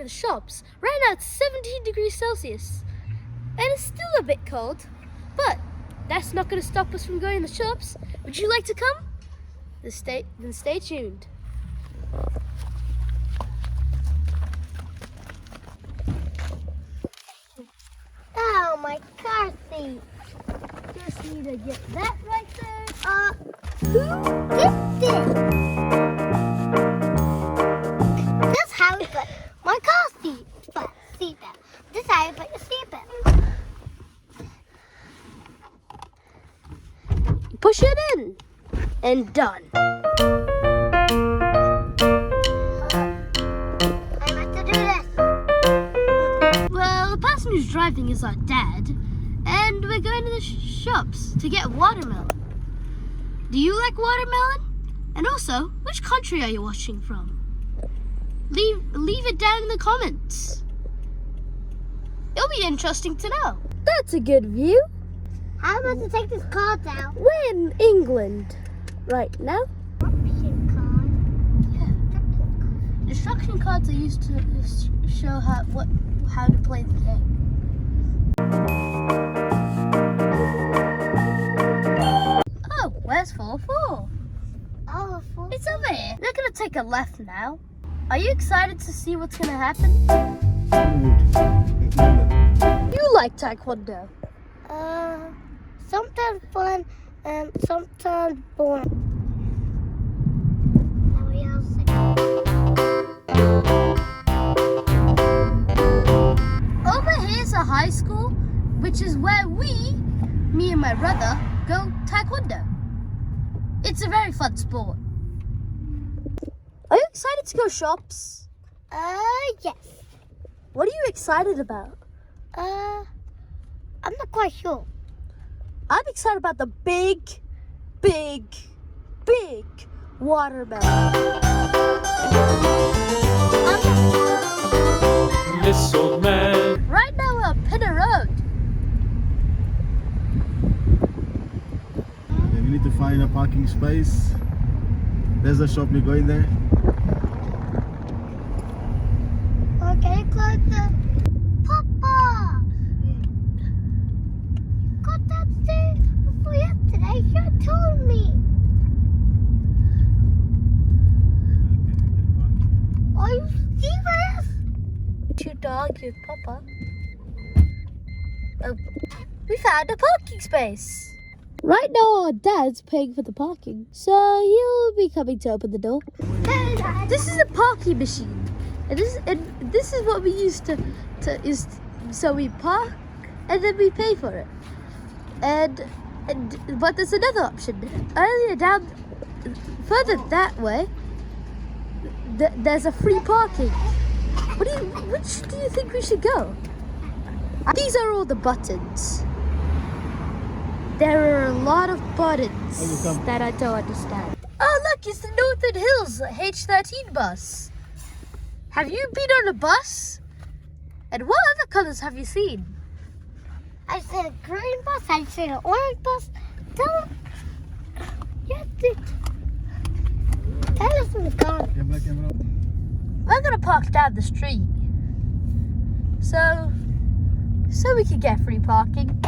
to the shops. Right now it's 17 degrees Celsius. And it's still a bit cold. But that's not going to stop us from going to the shops. Would you like to come? Then stay tuned. Oh, my car seat. Just need to get that right there. Who did this? This is how you put my car seat. Seatbelt. This is how you put your seatbelt. Push it in. And done. I have to do this. Well, the person who's driving is our dad. And we're going to the shops to get watermelon. Do you like watermelon? And also, which country are you watching from? Leave it down in the comments. It'll be interesting to know. That's a good view. How am I to take this car down? We're in England right now. Instruction cards are used to show how to play the game. Oh, where's 404? Oh, It's over here. We're gonna take a left now. Are you excited to see what's gonna happen? You like Taekwondo? Sometimes fun and sometimes boring. Over here's a high school, which is where me and my brother, go Taekwondo. It's a very fun sport. Are you excited to go shops? Yes. What are you excited about? I'm not quite sure. I'm excited about the big watermelon. This old man. Right now we're on Pinner Road. We need to find a parking space. There's a shop, we're going there. Okay, close the... Papa! Got that thing before yesterday. You told me. Are you serious? Two dogs with Papa. Oh, we found a parking space. Right now our dad's paying for the parking, so he'll be coming to open the door. Hey, Dad. This is a parking machine. And this is what we use so we park and then we pay for it. But there's another option. Earlier down further that way there's a free parking. Which do you think we should go? These are all the buttons. There are a lot of buttons that I don't understand. Oh look, it's the Northern Hills H13 bus. Have you been on a bus? And what other colours have you seen? I've seen a green bus. I've seen an orange bus. Tell us in the car. We're gonna park down the street, so we can get free parking.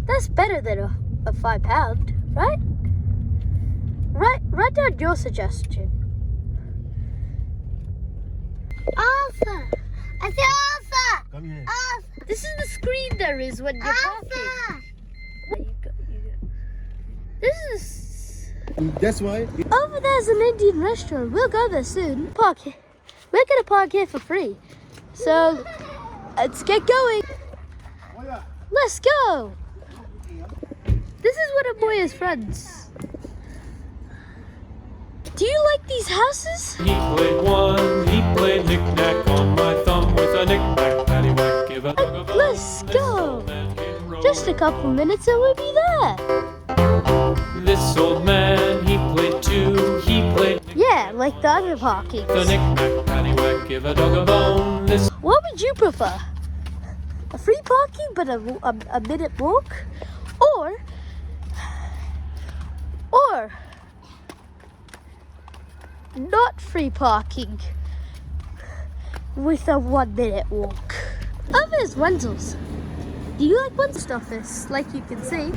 That's better than a £5, right? Write down your suggestion. Arthur! I said Arthur! Come here. Arthur! This is the screen there is when you're parking. Arthur! There you go. This is... That's why. Over there's an Indian restaurant. We'll go there soon. Park here. We're gonna park here for free. So, let's get going. Let's go. This is one of Moya's friends. Do you like these houses? He played one, he played knick-knack on my thumb with a knick-knack, paddywhack, give a dog a bone. Let's go. Just a couple minutes and we'll be there. This old man, he played two, he played Yeah, like the other parking. the knick-knack, paddywhack, give a dog a bone. This What would you prefer? A free parking but a minute walk? Or not free parking with a 1 minute walk. Oh, there's Wenzel's. Do you like Wenzel's office? Like you can see.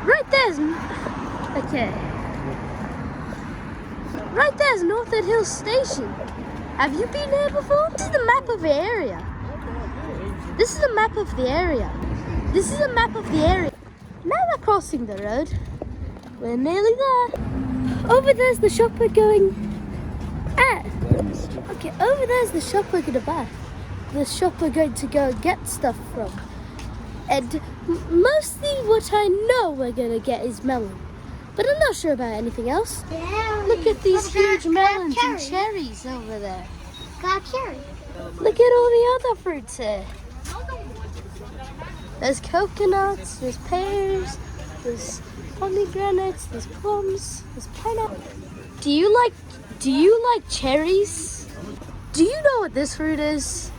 Right there's okay. Right there's Northern Hills Station. Have you been here before? This is the map of the area. This is the map of the area. This is a map of the area. Now we're crossing the road. We're nearly there. Over there's the shop we're going at. Okay, over there's the shop we're going to buy. The shop we're going to go and get stuff from. And mostly what I know we're going to get is melon. But I'm not sure about anything else. Look at these huge melons and cherries over there. Got cherry. Look at all the other fruits here. There's coconuts, there's pears, there's pomegranates, there's plums, there's pineapple. Do you like cherries? Do you know what this fruit is?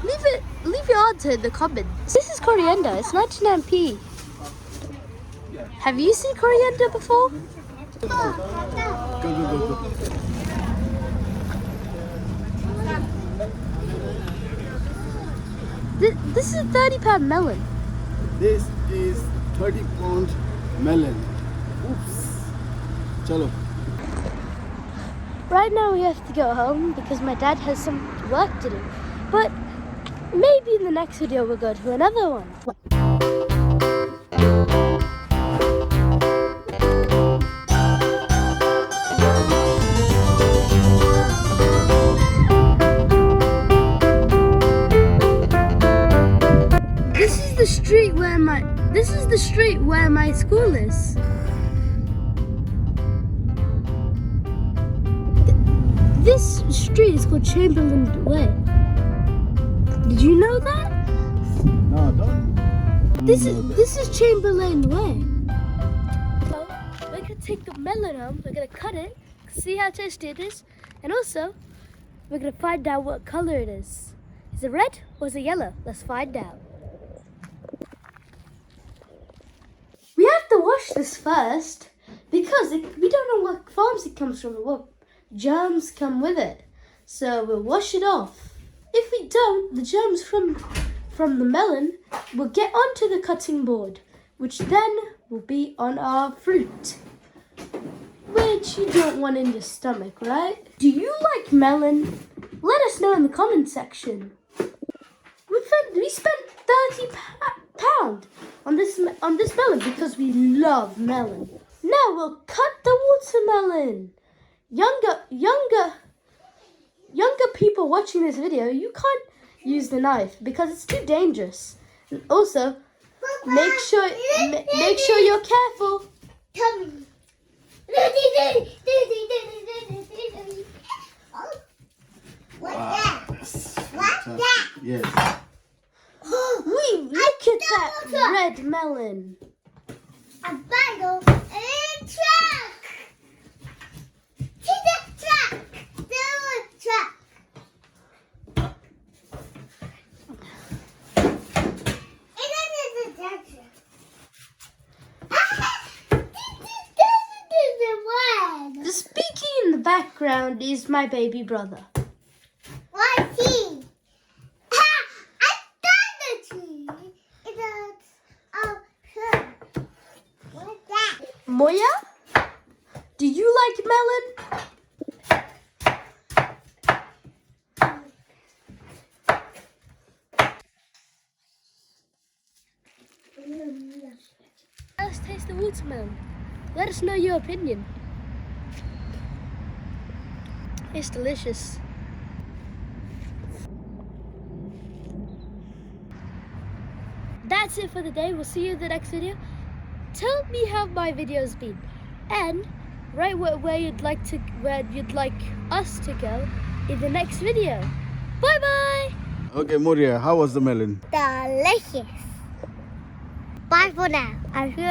Leave your answer in the comments. This is coriander. It's 99p. Have you seen coriander before? Go. This is a 30-pound melon. This is 30-pound melon. Oops. Chalo. Right now we have to go home because my dad has some work to do. But maybe in the next video we'll go to another one. This is the street where my school is. This street is called Chamberlain Way. Did you know that? No, don't. This is Chamberlain Way. So we're gonna take the melon home. We're gonna cut it, see how tasty it is, and also we're gonna find out what color it is. Is it red or is it yellow? Let's find out. We have to wash this first because we don't know what farms it comes from or what germs come with it. So we'll wash it off. If we don't, the germs from the melon will get onto the cutting board, which then will be on our fruit, which you don't want in your stomach, right? Do you like melon? Let us know in the comment section. We spent £30 on this melon because we love melon. Now we'll cut the watermelon. Younger people watching this video, you can't use the knife because it's too dangerous. And also, make sure you're careful. What's that? Yes. Look at that red melon. A bundle and a truck. See the truck. The truck. And then there's a tractor. This is the one. The speaking in the background is my baby brother. What's he? I done the tree. It's a truck. What's that? Moya, do you like melon? Let's taste the watermelon. Let us know your opinion. It's delicious. That's it for the day. We'll see you in the next video. Tell me how my video's been, and write where you'd like us to go in the next video. Bye bye. Okay, Moria, how was the melon? Delicious. Bye for now. I'm sure